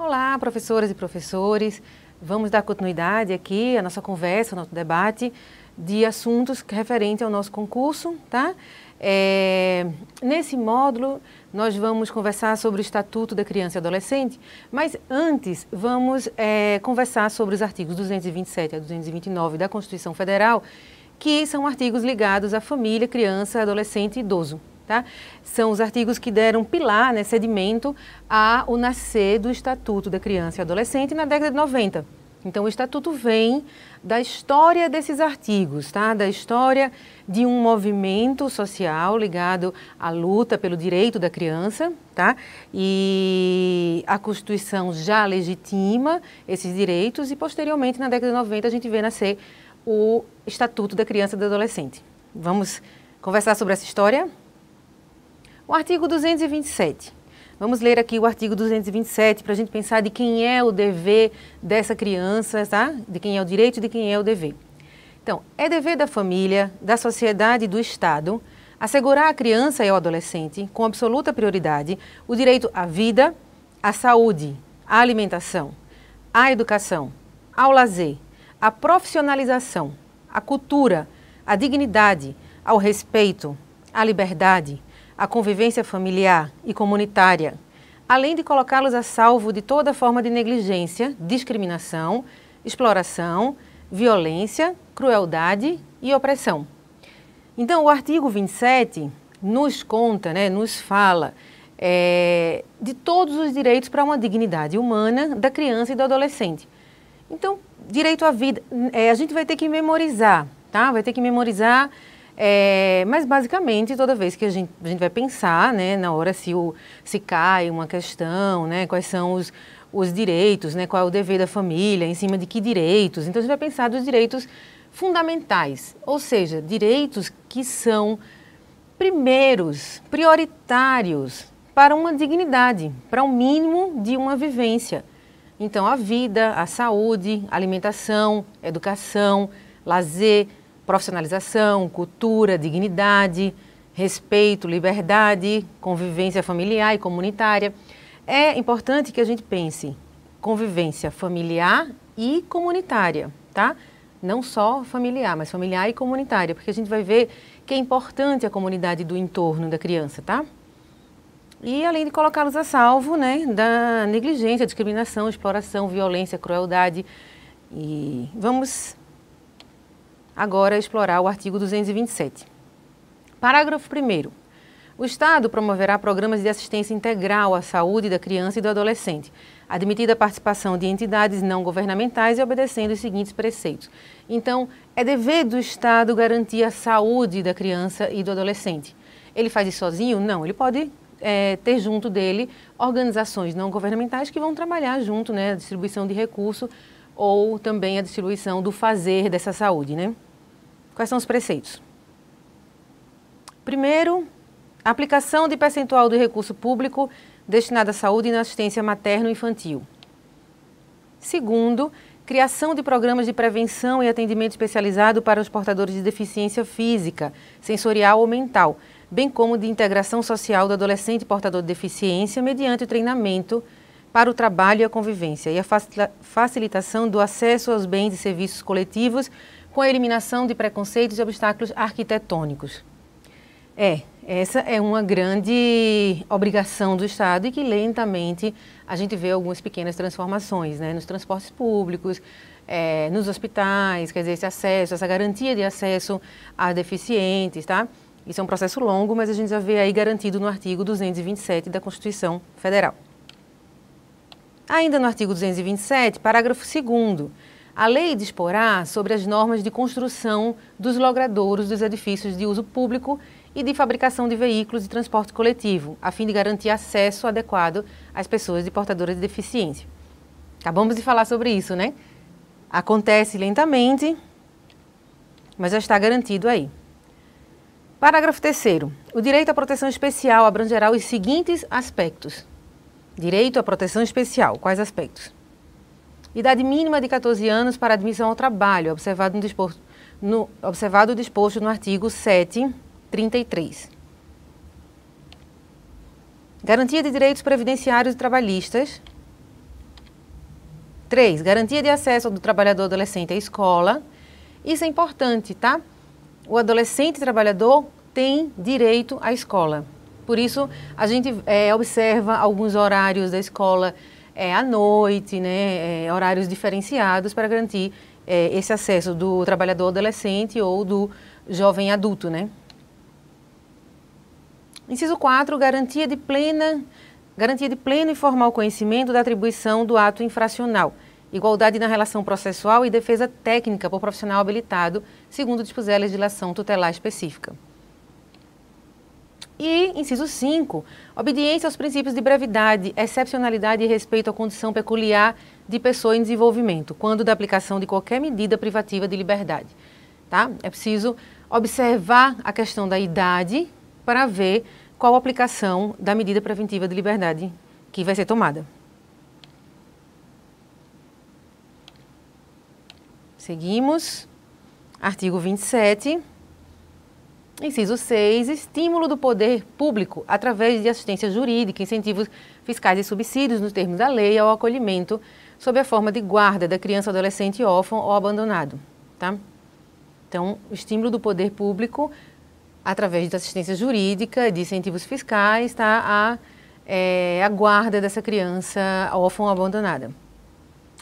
Olá, professoras e professores. Vamos dar continuidade aqui à nossa conversa, ao nosso debate de assuntos referentes ao nosso concurso, tá? Nesse módulo, nós vamos conversar sobre o Estatuto da Criança e Adolescente, mas antes vamos conversar sobre os artigos 227 a 229 da Constituição Federal, que são artigos ligados à família, criança, adolescente e idoso. Tá? São os artigos que deram pilar, né, sedimento ao nascer do Estatuto da Criança e Adolescente na década de 90. Então, o Estatuto vem da história desses artigos, tá? Da história de um movimento social ligado à luta pelo direito da criança, tá? E a Constituição já legitima esses direitos e, posteriormente, na década de 90, a gente vê nascer o Estatuto da Criança e do Adolescente. Vamos conversar sobre essa história? O artigo 227. Vamos ler aqui o artigo 227 para a gente pensar de quem é o dever dessa criança, tá? De quem é o direito e de quem é o dever. Então, é dever da família, da sociedade e do Estado assegurar à criança e ao adolescente, com absoluta prioridade, o direito à vida, à saúde, à alimentação, à educação, ao lazer, à profissionalização, à cultura, à dignidade, ao respeito, à liberdade, a convivência familiar e comunitária, além de colocá-los a salvo de toda forma de negligência, discriminação, exploração, violência, crueldade e opressão. Então, o artigo 27 nos conta, né, nos fala de todos os direitos para uma dignidade humana da criança e do adolescente. Então, direito à vida, a gente vai ter que memorizar, tá? Vai ter que memorizar. Mas basicamente toda vez que a gente vai pensar, né, na hora se cai uma questão, né, quais são os direitos, né, qual é o dever da família, em cima de que direitos, então a gente vai pensar dos direitos fundamentais, ou seja, direitos que são primeiros, prioritários para uma dignidade, para um mínimo de uma vivência. Então a vida, a saúde, alimentação, educação, lazer, profissionalização, cultura, dignidade, respeito, liberdade, convivência familiar e comunitária. É importante que a gente pense convivência familiar e comunitária, tá? Não só familiar, mas familiar e comunitária, porque a gente vai ver que é importante a comunidade do entorno da criança, tá? E além de colocá-los a salvo, né, da negligência, discriminação, exploração, violência, crueldade. E vamos agora explorar o artigo 227. Parágrafo 1º. O Estado promoverá programas de assistência integral à saúde da criança e do adolescente, admitida a participação de entidades não governamentais e obedecendo os seguintes preceitos. Então, é dever do Estado garantir a saúde da criança e do adolescente. Ele faz isso sozinho? Não, ele pode ter junto dele organizações não governamentais que vão trabalhar junto, né, a distribuição de recursos ou também a distribuição do fazer dessa saúde, né? Quais são os preceitos? Primeiro, aplicação de percentual do recurso público destinado à saúde e na assistência materno-infantil. Segundo, criação de programas de prevenção e atendimento especializado para os portadores de deficiência física, sensorial ou mental, bem como de integração social do adolescente portador de deficiência mediante o treinamento para o trabalho e a convivência e a facilitação do acesso aos bens e serviços coletivos com a eliminação de preconceitos e obstáculos arquitetônicos. Essa é uma grande obrigação do Estado e que lentamente a gente vê algumas pequenas transformações, né, nos transportes públicos, nos hospitais, quer dizer, esse acesso, essa garantia de acesso a deficientes, tá? Isso é um processo longo, mas a gente já vê aí garantido no artigo 227 da Constituição Federal. Ainda no artigo 227, parágrafo 2º, a lei disporá sobre as normas de construção dos logradouros dos edifícios de uso público e de fabricação de veículos de transporte coletivo, a fim de garantir acesso adequado às pessoas portadoras de deficiência. Acabamos de falar sobre isso, né? Acontece lentamente, mas já está garantido aí. Parágrafo 3º. O direito à proteção especial abrangerá os seguintes aspectos. Direito à proteção especial. Quais aspectos? Idade mínima de 14 anos para admissão ao trabalho, observado o disposto no artigo 733. Garantia de direitos previdenciários e trabalhistas. 3, garantia de acesso do trabalhador adolescente à escola. Isso é importante, tá? O adolescente trabalhador tem direito à escola. Por isso, a gente observa alguns horários da escola à noite, né, horários diferenciados para garantir esse acesso do trabalhador adolescente ou do jovem adulto, né? Inciso 4, garantia de pleno e formal conhecimento da atribuição do ato infracional, igualdade na relação processual e defesa técnica por profissional habilitado, segundo dispuser a legislação tutelar específica. E, inciso 5, obediência aos princípios de brevidade, excepcionalidade e respeito à condição peculiar de pessoa em desenvolvimento, quando da aplicação de qualquer medida privativa de liberdade. Tá? É preciso observar a questão da idade para ver qual a aplicação da medida preventiva de liberdade que vai ser tomada. Seguimos. Artigo 27. Inciso 6. Estímulo do poder público através de assistência jurídica, incentivos fiscais e subsídios nos termos da lei ao acolhimento sob a forma de guarda da criança ou adolescente órfão ou abandonado. Tá? Então, o estímulo do poder público através de assistência jurídica, de incentivos fiscais, tá? A guarda dessa criança órfã ou abandonada.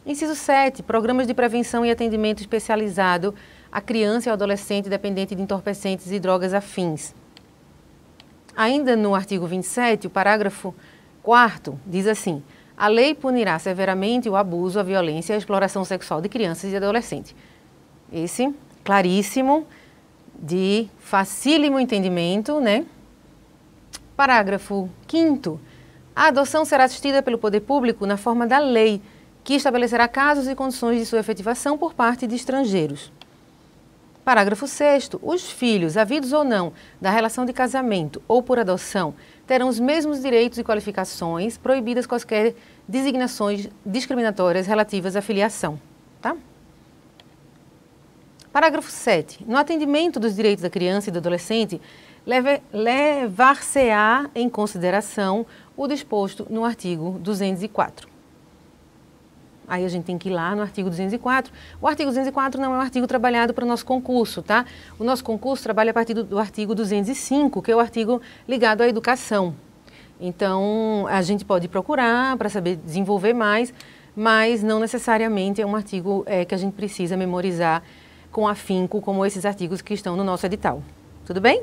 Inciso 7. Programas de prevenção e atendimento especializado à criança e ao adolescente dependente de entorpecentes e drogas afins. Ainda no artigo 27, o parágrafo 4º diz assim: a lei punirá severamente o abuso, a violência e a exploração sexual de crianças e adolescentes. Esse, claríssimo, de facílimo entendimento, né? Parágrafo 5º. A adoção será assistida pelo poder público na forma da lei, que estabelecerá casos e condições de sua efetivação por parte de estrangeiros. Parágrafo 6º. Os filhos, havidos ou não, da relação de casamento ou por adoção, terão os mesmos direitos e qualificações, proibidas quaisquer designações discriminatórias relativas à filiação. Tá? Parágrafo 7º. No atendimento dos direitos da criança e do adolescente, levar-se-á em consideração o disposto no artigo 204. Aí a gente tem que ir lá no artigo 204. O artigo 204 não é um artigo trabalhado para o nosso concurso, tá? O nosso concurso trabalha a partir do artigo 205, que é o artigo ligado à educação. Então, a gente pode procurar para saber desenvolver mais, mas não necessariamente é um artigo que a gente precisa memorizar com afinco, como esses artigos que estão no nosso edital. Tudo bem?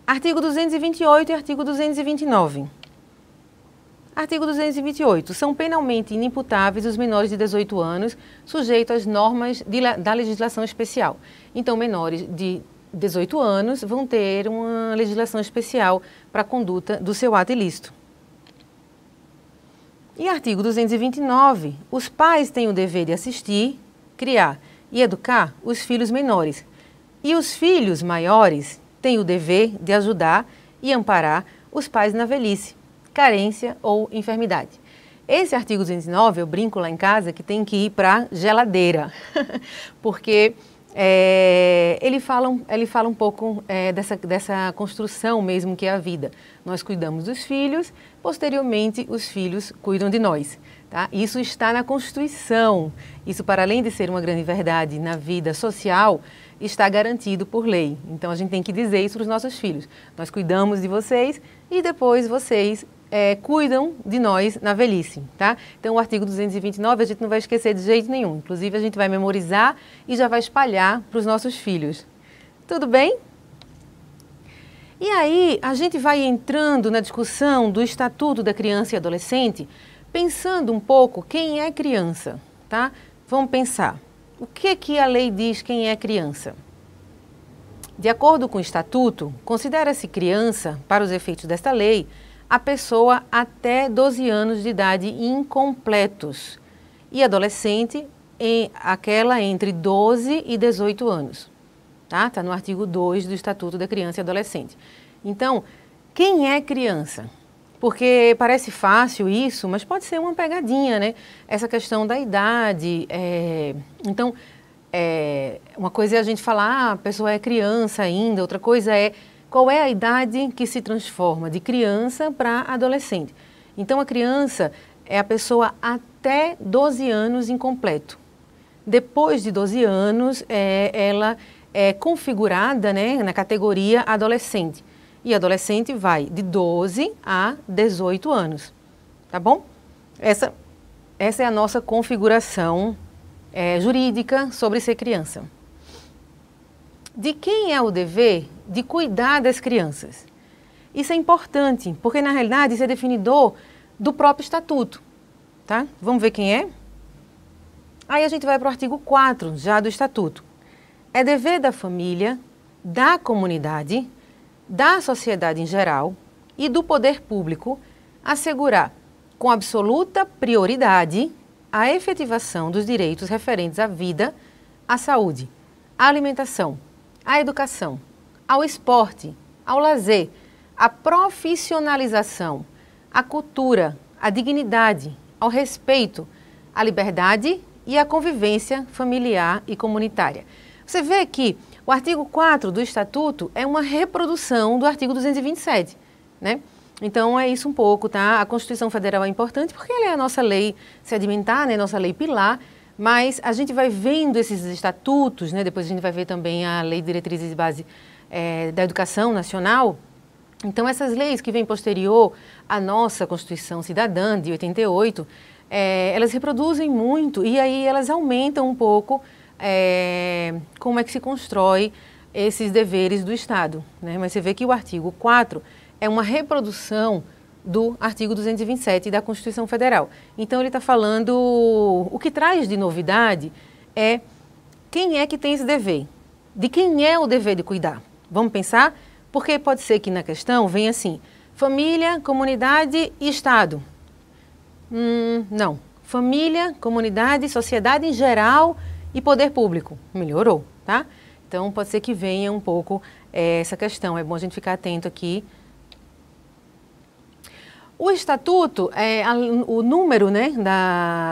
Artigo 228 e artigo 229. Artigo 228. São penalmente inimputáveis os menores de 18 anos sujeitos às normas da legislação especial. Então, menores de 18 anos vão ter uma legislação especial para a conduta do seu ato ilícito. E artigo 229. Os pais têm o dever de assistir, criar e educar os filhos menores. E os filhos maiores têm o dever de ajudar e amparar os pais na velhice, carência ou enfermidade. Esse artigo 209, eu brinco lá em casa que tem que ir para a geladeira, porque ele fala um pouco dessa construção mesmo que é a vida. Nós cuidamos dos filhos, posteriormente os filhos cuidam de nós. Tá? Isso está na Constituição. Isso, para além de ser uma grande verdade na vida social, está garantido por lei. Então, a gente tem que dizer isso para os nossos filhos. Nós cuidamos de vocês e depois vocês cuidam de nós na velhice. Tá? Então, o artigo 229 a gente não vai esquecer de jeito nenhum. Inclusive, a gente vai memorizar e já vai espalhar para os nossos filhos. Tudo bem? E aí, a gente vai entrando na discussão do Estatuto da Criança e Adolescente, pensando um pouco quem é criança, tá? Vamos pensar. O que a lei diz quem é criança? De acordo com o Estatuto, considera-se criança, para os efeitos desta lei, a pessoa até 12 anos de idade incompletos e adolescente aquela entre 12 e 18 anos. Tá? Tá no artigo 2 do Estatuto da Criança e Adolescente. Então, quem é criança? Porque parece fácil isso, mas pode ser uma pegadinha, né? Essa questão da idade. Então, uma coisa é a gente falar, a pessoa é criança ainda, outra coisa é qual é a idade que se transforma de criança para adolescente. Então, a criança, é a pessoa até 12 anos incompleto. Depois de 12 anos, ela é configurada, né, na categoria adolescente. E adolescente vai de 12 a 18 anos, tá bom? Essa é a nossa configuração jurídica sobre ser criança. De quem é o dever de cuidar das crianças? Isso é importante, porque na realidade isso é definidor do próprio estatuto, tá? Vamos ver quem é? Aí a gente vai para o artigo 4 já do estatuto. É dever da família, da comunidade, da sociedade em geral e do poder público assegurar com absoluta prioridade a efetivação dos direitos referentes à vida, à saúde, à alimentação, à educação, ao esporte, ao lazer, à profissionalização, à cultura, à dignidade, ao respeito, à liberdade e à convivência familiar e comunitária. Você vê que o artigo 4 do Estatuto é uma reprodução do artigo 227, né? Então, é isso um pouco, tá? A Constituição Federal é importante porque ela é a nossa lei sedimentar, né? Nossa lei pilar, mas a gente vai vendo esses estatutos, né? Depois a gente vai ver também a Lei de Diretrizes de Base da Educação Nacional. Então, essas leis que vêm posterior à nossa Constituição Cidadã, de 88, elas reproduzem muito e aí elas aumentam um pouco como é que se constrói esses deveres do Estado, né? Mas você vê que o artigo 4 é uma reprodução do artigo 227 da Constituição Federal. Então, ele está falando, o que traz de novidade é quem é que tem esse dever, de quem é o dever de cuidar. Vamos pensar? Porque pode ser que na questão venha assim, família, comunidade e Estado. Não, família, comunidade, sociedade em geral e poder público. Melhorou, tá? Então, pode ser que venha um pouco essa questão, é bom a gente ficar atento aqui. O Estatuto, o número, né,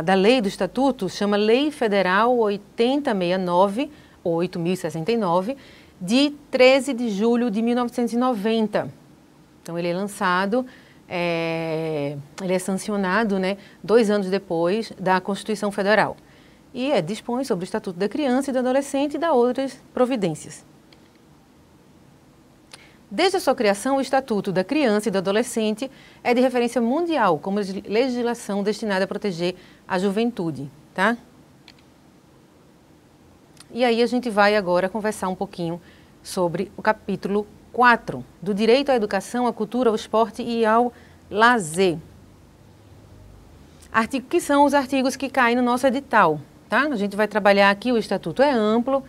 da lei do Estatuto chama Lei Federal 8069, ou 8069, de 13 de julho de 1990. Então, ele é lançado, ele é sancionado, né, 2 anos depois da Constituição Federal. E dispõe sobre o Estatuto da Criança e do Adolescente e da outras providências. Desde a sua criação, o Estatuto da Criança e do Adolescente é de referência mundial como legislação destinada a proteger a juventude, tá? E aí a gente vai agora conversar um pouquinho sobre o capítulo 4, do direito à educação, à cultura, ao esporte e ao lazer. Que são os artigos que caem no nosso edital, tá? A gente vai trabalhar aqui, o Estatuto é amplo,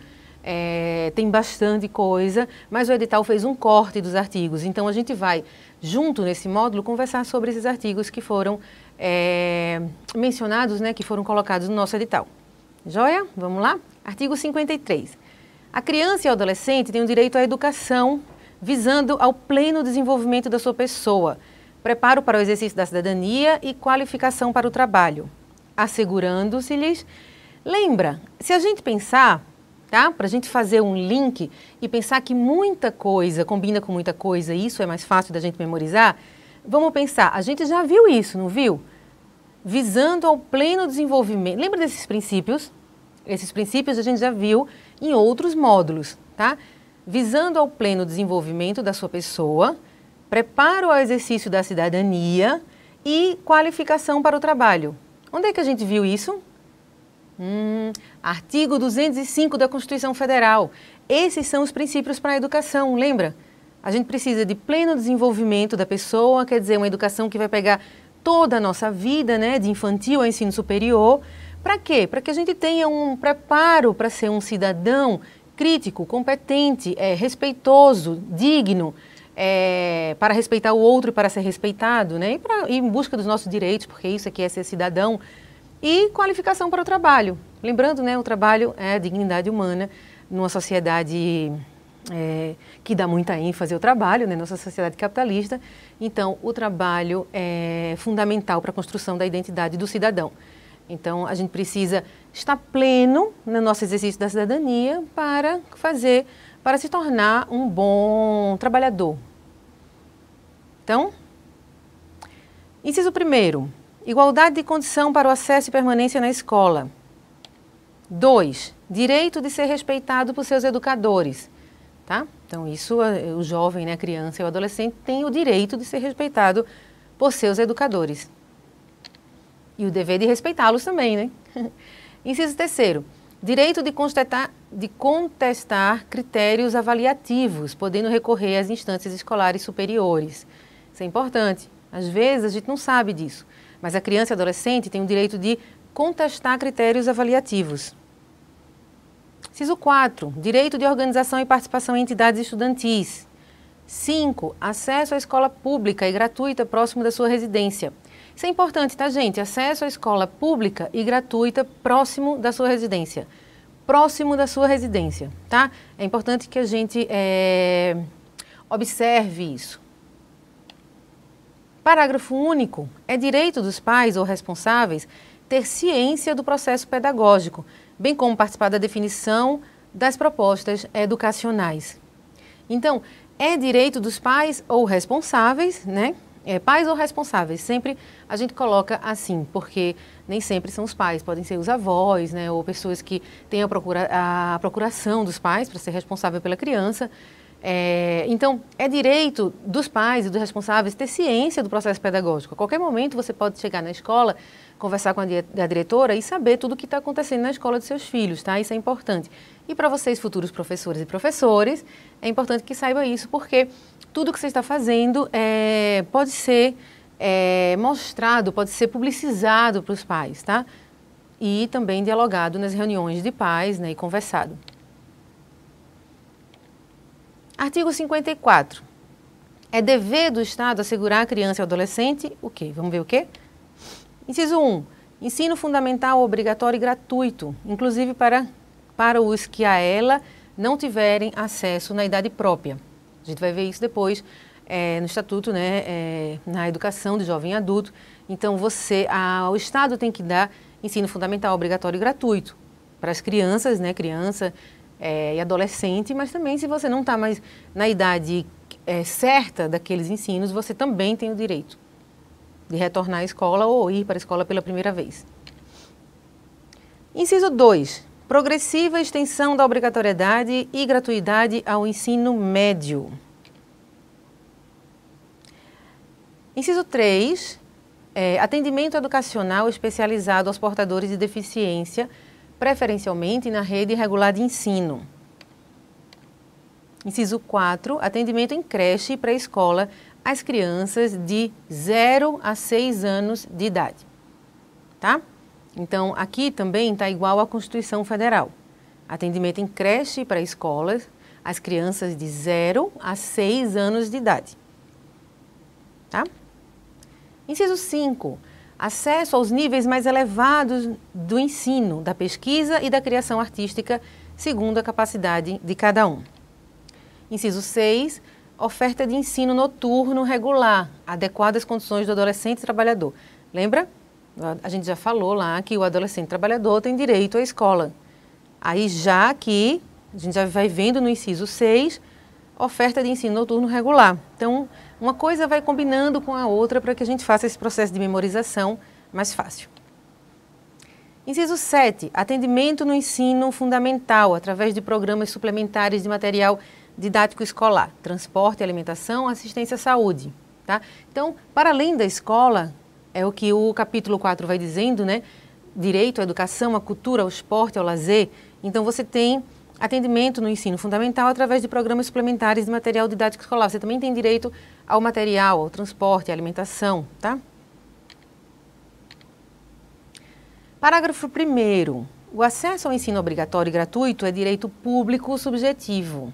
tem bastante coisa, mas o edital fez um corte dos artigos, então a gente vai, junto nesse módulo, conversar sobre esses artigos que foram mencionados, né, que foram colocados no nosso edital. Joia? Vamos lá? Artigo 53. A criança e o adolescente têm o direito à educação, visando ao pleno desenvolvimento da sua pessoa, preparo para o exercício da cidadania e qualificação para o trabalho, assegurando-se-lhes. Lembra, se a gente pensar, tá? Para a gente fazer um link e pensar que muita coisa combina com muita coisa, isso é mais fácil da gente memorizar, vamos pensar, a gente já viu isso, não viu? Visando ao pleno desenvolvimento. Lembra desses princípios? Esses princípios a gente já viu em outros módulos, tá? Visando ao pleno desenvolvimento da sua pessoa, preparo ao exercício da cidadania e qualificação para o trabalho. Onde é que a gente viu isso? Artigo 205 da Constituição Federal. Esses são os princípios para a educação, lembra? A gente precisa de pleno desenvolvimento da pessoa, quer dizer, uma educação que vai pegar toda a nossa vida, né, de infantil ao ensino superior. Para quê? Para que a gente tenha um preparo para ser um cidadão crítico, competente, respeitoso, digno, para respeitar o outro e para ser respeitado, né? E em busca dos nossos direitos, porque isso aqui é ser cidadão. E qualificação para o trabalho. Lembrando, né, o trabalho é a dignidade humana numa sociedade que dá muita ênfase ao trabalho, né, nossa sociedade capitalista. Então, o trabalho é fundamental para a construção da identidade do cidadão. Então, a gente precisa estar pleno no nosso exercício da cidadania para se tornar um bom trabalhador. Então, inciso 1º. igualdade de condição para o acesso e permanência na escola. 2, direito de ser respeitado por seus educadores. Tá? Então, isso, o jovem, né, a criança e o adolescente tem o direito de ser respeitado por seus educadores. E o dever de respeitá-los também, né? Inciso 3º, direito de contestar critérios avaliativos, podendo recorrer às instâncias escolares superiores. Isso é importante. Às vezes a gente não sabe disso, mas a criança e adolescente tem o direito de contestar critérios avaliativos. Inciso 4, direito de organização e participação em entidades estudantis. 5, acesso à escola pública e gratuita próximo da sua residência. Isso é importante, tá, gente? Acesso à escola pública e gratuita próximo da sua residência. Próximo da sua residência, tá? É importante que a gente observe isso. Parágrafo único. É direito dos pais ou responsáveis ter ciência do processo pedagógico, bem como participar da definição das propostas educacionais. Então, é direito dos pais ou responsáveis, né? Pais ou responsáveis, sempre a gente coloca assim, porque nem sempre são os pais, podem ser os avós, né? Ou pessoas que têm a procuração dos pais para ser responsável pela criança. Então, é direito dos pais e dos responsáveis ter ciência do processo pedagógico. A qualquer momento você pode chegar na escola, conversar com a diretora e saber tudo o que está acontecendo na escola dos seus filhos, tá? Isso é importante. E para vocês, futuros professores e professores, é importante que saiba isso, porque tudo que você está fazendo pode ser mostrado, pode ser publicizado para os pais, tá? E também dialogado nas reuniões de pais, né, e conversado. Artigo 54. É dever do Estado assegurar à criança e ao adolescente o quê? Vamos ver o quê? Inciso 1. Ensino fundamental obrigatório e gratuito, inclusive para os que a ela não tiverem acesso na idade própria. A gente vai ver isso depois no Estatuto, né, na educação de jovem e adulto. Então, o Estado tem que dar ensino fundamental obrigatório e gratuito para as crianças, né, criança e adolescente, mas também se você não está mais na idade certa daqueles ensinos, você também tem o direito de retornar à escola ou ir para a escola pela primeira vez. Inciso 2. Progressiva extensão da obrigatoriedade e gratuidade ao ensino médio. Inciso 3. Atendimento educacional especializado aos portadores de deficiência, preferencialmente na rede regular de ensino. Inciso 4. Atendimento em creche e pré-escola às crianças de 0 a 6 anos de idade. Tá? Então, aqui também está igual à Constituição Federal. Atendimento em creche e pré-escolas às crianças de 0 a 6 anos de idade. Tá? Inciso 5. Acesso aos níveis mais elevados do ensino, da pesquisa e da criação artística, segundo a capacidade de cada um. Inciso 6. Oferta de ensino noturno regular, adequado às condições do adolescente trabalhador. Lembra? A gente já falou lá que o adolescente trabalhador tem direito à escola. Aí já aqui, a gente já vai vendo no inciso 6, oferta de ensino noturno regular. Então, uma coisa vai combinando com a outra para que a gente faça esse processo de memorização mais fácil. Inciso 7, atendimento no ensino fundamental, através de programas suplementares de material didático escolar, transporte, alimentação, assistência à saúde. Tá? Então, para além da escola, é o que o capítulo 4 vai dizendo, né? Direito à educação, à cultura, ao esporte, ao lazer. Então, você tem atendimento no ensino fundamental através de programas suplementares de material didático escolar. Você também tem direito ao material, ao transporte, à alimentação, tá? Parágrafo 1º. O acesso ao ensino obrigatório e gratuito é direito público subjetivo.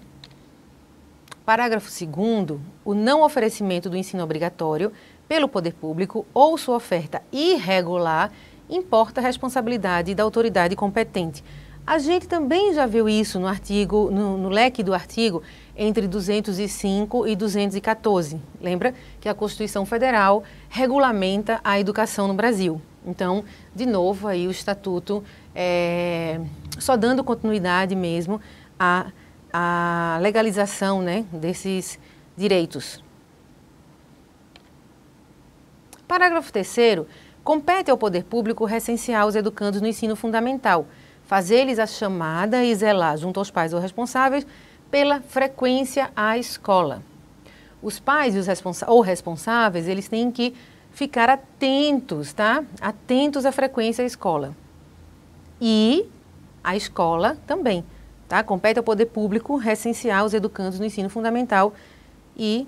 Parágrafo 2º. O não oferecimento do ensino obrigatório pelo poder público ou sua oferta irregular importa a responsabilidade da autoridade competente. A gente também já viu isso no artigo, no leque do artigo entre 205 e 214. Lembra que a Constituição Federal regulamenta a educação no Brasil. Então, de novo, aí o Estatuto só dando continuidade mesmo à legalização, né, desses direitos. Parágrafo 3º. Compete ao poder público recensear os educandos no ensino fundamental, fazer-lhes a chamada e zelar junto aos pais ou responsáveis pela frequência à escola. Os pais e os responsáveis, eles têm que ficar atentos, tá? Atentos à frequência à escola. E a escola também, tá? Compete ao poder público recensear os educandos no ensino fundamental e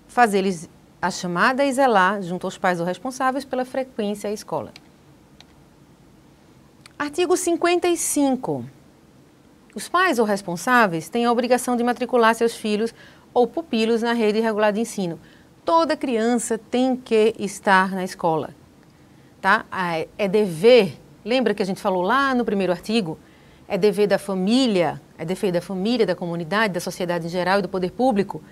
fazer-lhes a chamada e zelar, junto aos pais ou responsáveis, pela frequência à escola. Artigo 55. Os pais ou responsáveis têm a obrigação de matricular seus filhos ou pupilos na rede regular de ensino. Toda criança tem que estar na escola, tá? É dever, lembra que a gente falou lá no primeiro artigo? É dever da família, da comunidade, da sociedade em geral e do poder público.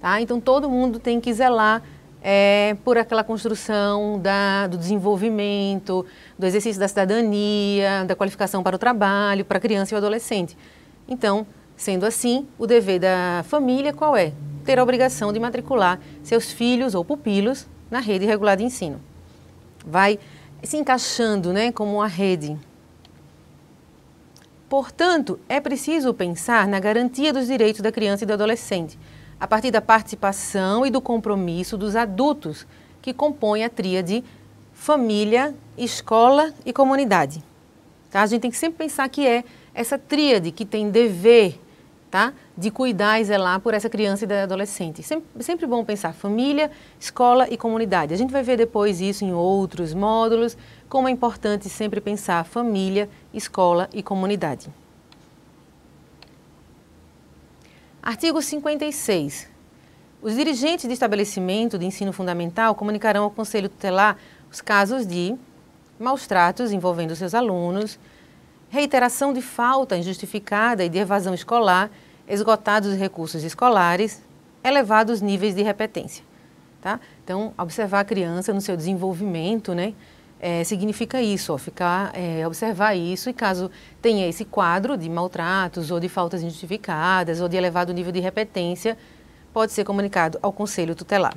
Tá? Então, todo mundo tem que zelar por aquela construção do desenvolvimento, do exercício da cidadania, da qualificação para o trabalho, para a criança e o adolescente. Então, sendo assim, o dever da família qual é? Ter a obrigação de matricular seus filhos ou pupilos na rede regular de ensino. Vai se encaixando, né, como uma rede. Portanto, é preciso pensar na garantia dos direitos da criança e do adolescente, a partir da participação e do compromisso dos adultos que compõem a tríade família, escola e comunidade. Tá? A gente tem que sempre pensar que é essa tríade que tem dever, tá, de cuidar e zelar por essa criança e adolescente. Sempre bom pensar família, escola e comunidade. A gente vai ver depois isso em outros módulos, como é importante sempre pensar família, escola e comunidade. Artigo 56. Os dirigentes de estabelecimento de ensino fundamental comunicarão ao Conselho Tutelar os casos de maus tratos envolvendo seus alunos, reiteração de falta injustificada e de evasão escolar, esgotados os recursos escolares, elevados níveis de repetência. Tá? Então, observar a criança no seu desenvolvimento, né, significa isso, observar isso e caso tenha esse quadro de maltratos ou de faltas injustificadas ou de elevado nível de repetência, pode ser comunicado ao Conselho Tutelar.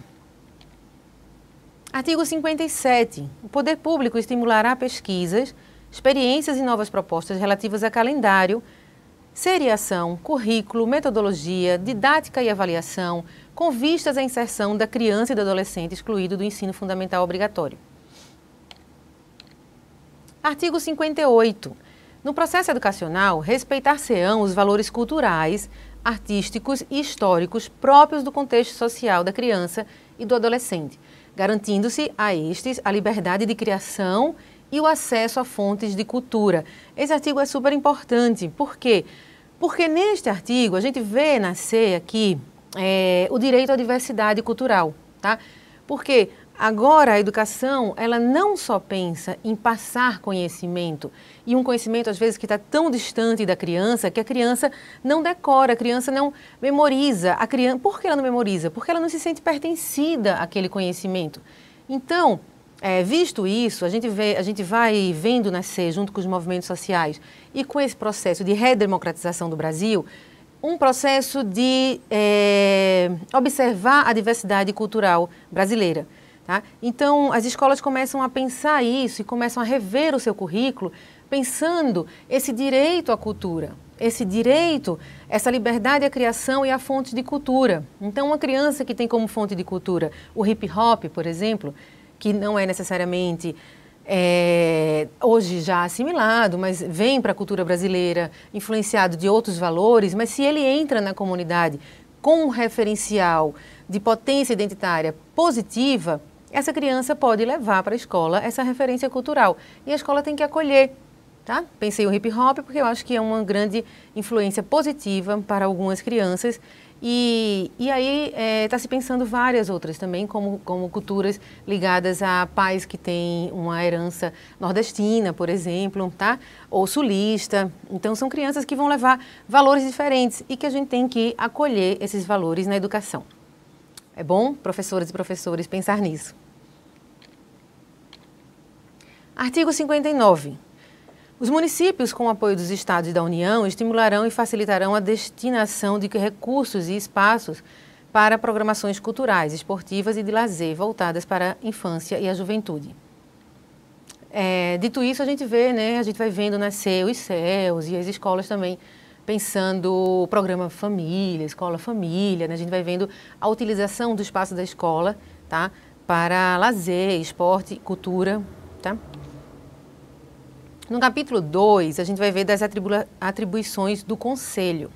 Artigo 57. O poder público estimulará pesquisas, experiências e novas propostas relativas a calendário, seriação, currículo, metodologia, didática e avaliação, com vistas à inserção da criança e do adolescente excluído do ensino fundamental obrigatório. Artigo 58. No processo educacional, respeitar-se-ão os valores culturais, artísticos e históricos próprios do contexto social da criança e do adolescente, garantindo-se a estes a liberdade de criação e o acesso a fontes de cultura. Esse artigo é super importante. Por quê? Porque neste artigo a gente vê nascer aqui o direito à diversidade cultural, tá? Porque agora a educação, ela não só pensa em passar conhecimento, e um conhecimento às vezes que está tão distante da criança, que a criança não decora, a criança não memoriza. Por que ela não memoriza? Porque ela não se sente pertencida àquele conhecimento. Então, visto isso, a gente vai vendo nascer, junto com os movimentos sociais e com esse processo de redemocratização do Brasil, um processo de observar a diversidade cultural brasileira. Tá? Então, as escolas começam a pensar isso e começam a rever o seu currículo, pensando esse direito à cultura, esse direito, essa liberdade à criação e à fonte de cultura. Então, uma criança que tem como fonte de cultura o hip hop, por exemplo, que não é necessariamente hoje já assimilado, mas vem para a cultura brasileira influenciado de outros valores, mas se ele entra na comunidade com um referencial de potência identitária positiva, essa criança pode levar para a escola essa referência cultural. E a escola tem que acolher, tá? Pensei o hip hop porque eu acho que é uma grande influência positiva para algumas crianças. E aí está se pensando várias outras também, como culturas ligadas a pais que têm uma herança nordestina, por exemplo, tá? Ou sulista. Então, são crianças que vão levar valores diferentes e que a gente tem que acolher esses valores na educação. É bom, professoras e professores, pensar nisso. Artigo 59. Os municípios, com o apoio dos Estados e da União, estimularão e facilitarão a destinação de recursos e espaços para programações culturais, esportivas e de lazer voltadas para a infância e a juventude. Dito isso, a gente vê, né, a gente vai vendo nascer os CELs e as escolas também pensando o programa família, escola família, né, a gente vai vendo a utilização do espaço da escola, tá, para lazer, esporte, cultura, tá? No capítulo 2, a gente vai ver das atribuições do Conselho.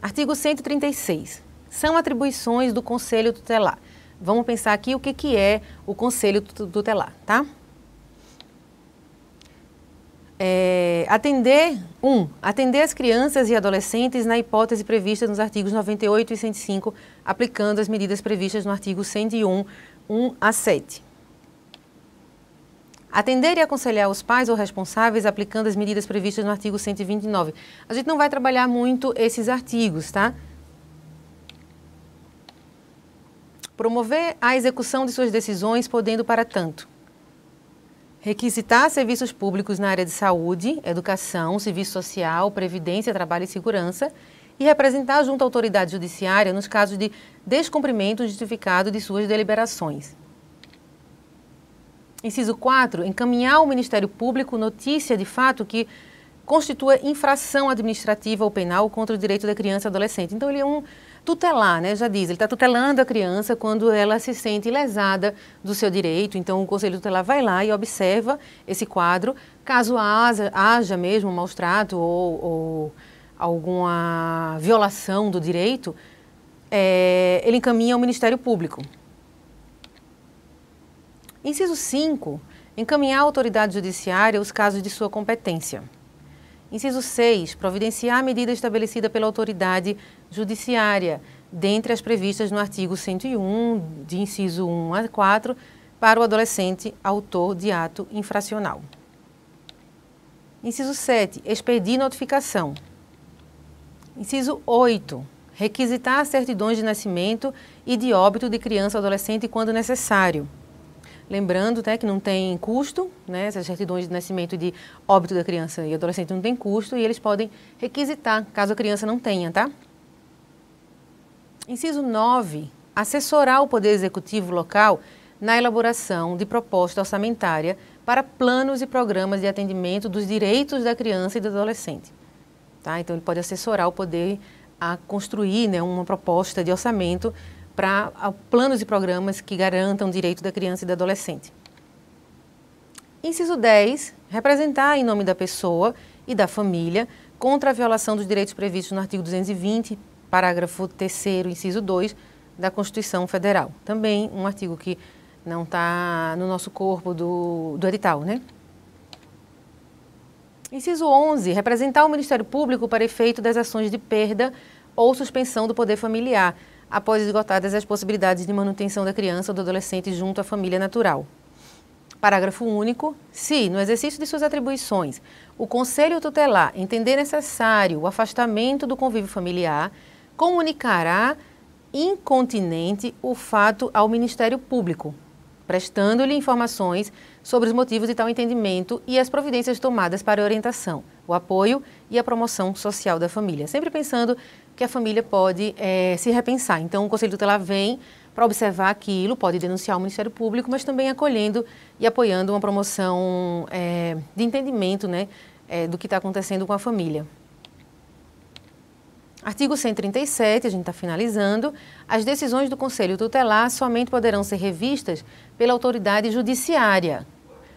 Artigo 136. São atribuições do Conselho Tutelar. Vamos pensar aqui o que é o Conselho Tutelar, tá? Atender as crianças e adolescentes na hipótese prevista nos artigos 98 e 105, aplicando as medidas previstas no artigo 101, 1 a 7. Atender e aconselhar os pais ou responsáveis aplicando as medidas previstas no artigo 129. A gente não vai trabalhar muito esses artigos, tá? Promover a execução de suas decisões, podendo, para tanto, requisitar serviços públicos na área de saúde, educação, serviço social, previdência, trabalho e segurança e representar junto à autoridade judiciária nos casos de descumprimento justificado de suas deliberações. Inciso 4, encaminhar ao Ministério Público notícia de fato que constitua infração administrativa ou penal contra o direito da criança e adolescente. Então, ele é um tutelar, né? Já diz, ele está tutelando a criança quando ela se sente lesada do seu direito. Então, o Conselho Tutelar vai lá e observa esse quadro. Caso haja mesmo um maus-trato ou alguma violação do direito, ele encaminha ao Ministério Público. Inciso 5, encaminhar à autoridade judiciária os casos de sua competência. Inciso 6, providenciar a medida estabelecida pela autoridade judiciária, dentre as previstas no artigo 101, de inciso 1 a 4, para o adolescente autor de ato infracional. Inciso 7, expedir notificação. Inciso 8, requisitar certidões de nascimento e de óbito de criança ou adolescente quando necessário. Lembrando, né, que não tem custo, né, essas certidões de nascimento e de óbito da criança e adolescente não tem custo e eles podem requisitar, caso a criança não tenha, tá? Inciso 9, assessorar o Poder Executivo local na elaboração de proposta orçamentária para planos e programas de atendimento dos direitos da criança e do adolescente. Tá? Então, ele pode assessorar o Poder a construir, né, uma proposta de orçamento para planos e programas que garantam o direito da criança e do adolescente. Inciso 10, representar em nome da pessoa e da família contra a violação dos direitos previstos no artigo 220, parágrafo 3º, inciso 2, da Constituição Federal. Também um artigo que não está no nosso corpo do edital, né? Inciso 11, representar o Ministério Público para efeito das ações de perda ou suspensão do poder familiar, após esgotadas as possibilidades de manutenção da criança ou do adolescente junto à família natural. Parágrafo único. Se, no exercício de suas atribuições, o Conselho Tutelar entender necessário o afastamento do convívio familiar, comunicará incontinenti o fato ao Ministério Público, prestando-lhe informações sobre os motivos de tal entendimento e as providências tomadas para a orientação, o apoio e a promoção social da família. Sempre pensando que a família pode se repensar. Então, o Conselho Tutelar vem para observar aquilo, pode denunciar o Ministério Público, mas também acolhendo e apoiando uma promoção de entendimento, né, do que está acontecendo com a família. Artigo 137, a gente está finalizando. As decisões do Conselho Tutelar somente poderão ser revistas pela autoridade judiciária,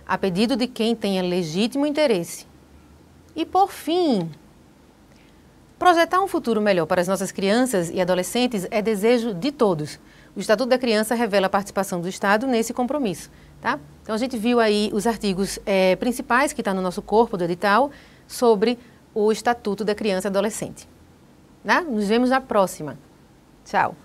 a pedido de quem tenha legítimo interesse. E, por fim, projetar um futuro melhor para as nossas crianças e adolescentes é desejo de todos. O Estatuto da Criança revela a participação do Estado nesse compromisso, tá? Então, a gente viu aí os artigos principais que estão no nosso corpo do edital sobre o Estatuto da Criança e Adolescente. Né? Nos vemos na próxima. Tchau.